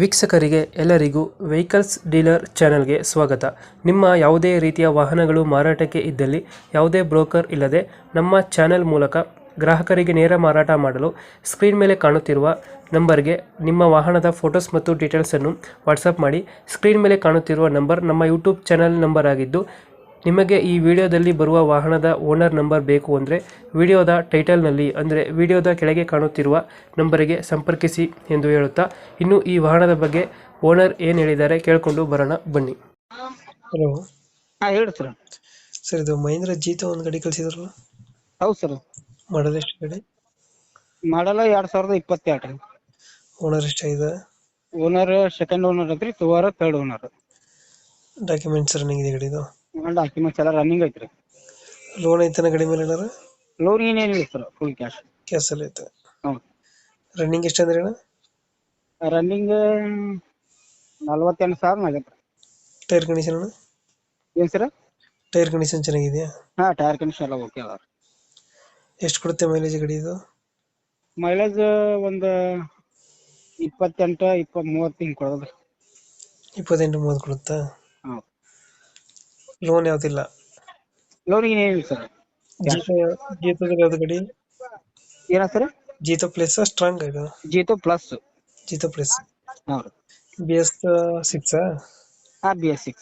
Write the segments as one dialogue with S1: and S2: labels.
S1: ವೀಕ್ಷಕರಿಗೆ ಎಲ್ಲರಿಗೂ vehicles dealer ಚಾನೆಲ್ಗೆ ಸ್ವಾಗತ. ನಿಮ್ಮ ಯಾವುದೇ ರೀತಿಯ ವಾಹನಗಳು ಮಾರಾಟಕ್ಕೆ ಇದ್ದಲ್ಲಿ ಯಾವುದೇ ಬ್ರೋಕರ್ ಇಲ್ಲದೆ ನಮ್ಮ ಚಾನೆಲ್ ಮೂಲಕ ಗ್ರಾಹಕರಿಗೆ ನೇರ ಮಾರಾಟ ಮಾಡಲು ಸ್ಕ್ರೀನ್ ಮೇಲೆ ಕಾಣುತ್ತಿರುವ ನಂಬರ್ಗೆ ನಿಮ್ಮ ವಾಹನದ ಫೋಟೋಸ್ ಮತ್ತು ಡೀಟೇಲ್ಸನ್ನು ವಾಟ್ಸಪ್ ಮಾಡಿ. ಸ್ಕ್ರೀನ್ ಮೇಲೆ ಕಾಣುತ್ತಿರುವ ನಂಬರ್ ನಮ್ಮ ಯೂಟ್ಯೂಬ್ ಚಾನೆಲ್ ನಂಬರ್ ಆಗಿದ್ದು, ನಿಮಗೆ ಈ ವಿಡಿಯೋದಲ್ಲಿ ಬರುವ ವಾಹನದ ಓನರ್ ನಂಬರ್ ಬೇಕು ಅಂದರೆ ವಿಡಿಯೋದ ಟೈಟಲ್ನಲ್ಲಿ ಅಂದರೆ ವಿಡಿಯೋದ ಕೆಳಗೆ ಕಾಣುತ್ತಿರುವ ನಂಬರಿಗೆ ಸಂಪರ್ಕಿಸಿ ಎಂದು ಹೇಳುತ್ತಾ, ಇನ್ನು ಈ ವಾಹನದ ಬಗ್ಗೆ ಓನರ್ ಏನು ಹೇಳಿದ್ದಾರೆ ಕೇಳಿಕೊಂಡು ಬರೋಣ ಬನ್ನಿ. ಹಲೋ
S2: ಹೇಳಿ ಸರ್.
S1: ಸರ್, ಇದು ಮಹೇಂದ್ರ ಜೀತ ಒಂದು ಗಾಡಿ ಕಳಿಸಿದ್ರಲ್ಲ,
S2: ಹೌದು ಸರ್.
S1: ಮಾಡೋದು ಎಷ್ಟು ಗಾಡಿ?
S2: ಮಾಡಲ್ಲ 2022 ರೀ.
S1: ಓನರ್ ಎಷ್ಟಾಗಿದೆ?
S2: ಓನರ್ ಸೆಕೆಂಡ್ ಓನರ್ ಐತ್ರಿ, ಟೂವರ್ ಥರ್ಡ್ ಓನರ್.
S1: ಡಾಕ್ಯುಮೆಂಟ್ಸ್ ರನ್ನಿಂಗ್ ಇದೆ ಗಾಡಿದು?
S2: ಡಾಕ್ಯುಮೆಂಟ್ಸ್ ಎಲ್ಲ ರನ್ನಿಂಗ್ ಐತ್ರಿ.
S1: ಲೋನ್ ಐತನ ಗಾಡಿ ಮೇಲೆ ಏನಾರ?
S2: ಲೋನ್ ಏನೇನಿಲ್ಲ ಸರ್, ಫುಲ್ ಕ್ಯಾಶ್.
S1: ಕ್ಯಾಸಲ್ಲಿ ಐತೆ.
S2: ಹೌದು.
S1: ರನ್ನಿಂಗ್ ಎಷ್ಟು ಅಂದ್ರೆ ಅಣ್ಣ?
S2: ರನ್ನಿಂಗ್ 48,000 ಆಗೈತ್ರಿ.
S1: ಟೈರ್ ಕಂಡೀಷನ್ ಅಣ್ಣ?
S2: ಏನ್ ಸರ್?
S1: ಟೈರ್ ಕಂಡೀಷನ್ ಚೆನ್ನಾಗಿದೆಯಾ?
S2: ಟೈರ್ ಕಂಡೀಷನ್ ಎಲ್ಲ ಓಕೆ ಅದ.
S1: ಎಷ್ಟು ಕೊಡುತ್ತೆ ಮೈಲೇಜ್ ಗಾಡಿ ಇದು?
S2: ಮೈಲೇಜ್ ಒಂದು 28, 30 ಹಿಂಗ್ ಕೊಡೋದ್ರಿ.
S1: 28-30 ಕೊಡುತ್ತಾ?
S2: ಹೌದು.
S1: ಲೋನ್ ಯಾವ್ದಿಲ್ಲ?
S2: ಲೋನ್ ಏನೇನಿಲ್ಲ ಸರ್.
S1: ಜೀತದಲ್ಲಿ ಯಾವ್ದು ಗಾಡಿ?
S2: ಏನ ಸರ್?
S1: ಜೀತೋ ಪ್ಲಸ್ ಸ್ಟ್ರಾಂಗ್ ಇದು?
S2: ಜೀತೋ ಪ್ಲಸ್.
S1: ಜೀತೋ ಪ್ಲಸ್.
S2: ಹೌದು.
S1: BS6?
S2: BS6.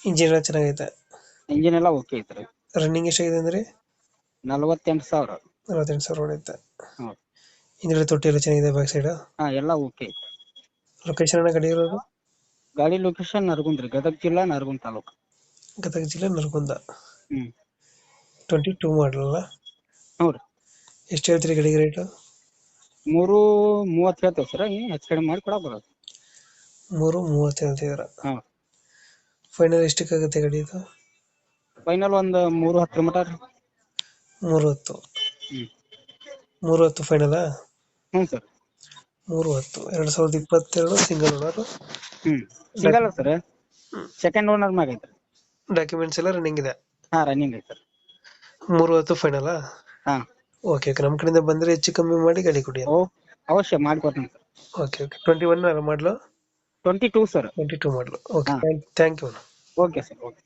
S1: ಇಂಜಿನ್ ಚೆನ್ನಾಗೈತೆ?
S2: ಇಂಜಿನ್ ಎಲ್ಲ ಓಕೆ ಐತ್ರಿ.
S1: ರನ್ನಿಂಗ್ ಎಷ್ಟಾಗಿದೆ ಅಂದ್ರೆ?
S2: 48,000.
S1: 48,000 ಹೊಡೆಯುತ್ತೆ.
S2: ಹೌದು.
S1: ಹಿಂದ್ಗಡೆ ತೊಟ್ಟಿ ಎಲ್ಲ ಚೆನ್ನಾಗಿದೆ, ಬ್ಯಾಕ್ ಸೈಡ್?
S2: ಎಲ್ಲ ಓಕೆ ಐತಿ.
S1: ಲೊಕೇಶನ್ ಅಣ್ಣ ಗಾಡಿ ಇರೋದು?
S2: ಗಾಡಿ ಲೊಕೇಶನ್ ನರಗುಂದ್ರಿ, ಗದಗ ಜಿಲ್ಲಾ, ನರಗುಂದ ತಾಲೂಕು.
S1: ಗದಗ ಜಿಲ್ಲೆ, ನರಗುಂದ.
S2: ಹ್ಮ್.
S1: 22 ಮಾಡಲ್ ಅಲ್ಲ?
S2: ಹೌದ್ರಿ.
S1: ಎಷ್ಟು ಹೇಳ್ತೀರಿ ಗಾಡಿಗೆ ರೇಟು?
S2: 3:30 ಹೇಳ್ತೇವೆ ಸರ್, ಹೆಚ್ಚು ಕಡಿಮೆ ಮಾಡಿ ಕೊಡಕ್ ಬರೋದು.
S1: 3:30 ಹೇಳ್ತಿದಾರ?
S2: ಹೌದು.
S1: ಫೈನಲ್ ಎಷ್ಟಕ್ಕಾಗುತ್ತೆ ಗಾಡಿ ಇದು?
S2: ಫೈನಲ್ ಒಂದು 3:10 ಮಟ ರೀ.
S1: 3:10?
S2: ಹ್ಮ್.
S1: 3:10 ಫೈನಲ್?
S2: ಹ್ಞೂ ಸರ್.
S1: 3:10. 2022 single owner?
S2: ಸಿಗಲ್ಲ ಸರ್, ಸೆಕೆಂಡ್ ಓನರ್ ಮ್ಯಾಗ ಐತ್ರಿ.
S1: ಡಾಕ್ಯುಮೆಂಟ್ಸ್ ಎಲ್ಲ ರನ್ನಿಂಗ್ ಇದೆ?
S2: ರನ್ನಿಂಗ್ ಐತಿ ಸರ್.
S1: 3:10 ಫೈನಲ್? ಓಕೆ, ನಮ್ಮ ಕಡೆಯಿಂದ ಬಂದರೆ ಹೆಚ್ಚು ಕಮ್ಮಿ ಮಾಡಿ ಗಾಡಿ ಕೊಡಿ.
S2: ಅವಶ್ಯ ಮಾಡಿಕೊಡ್ತೀನಿ ಸರ್.
S1: ಓಕೆ. 21 ಮಾಡಲು?
S2: 22 ಸರ್.
S1: 22 ಮಾಡಲು. Okay, thank you.
S2: Okay sir, okay.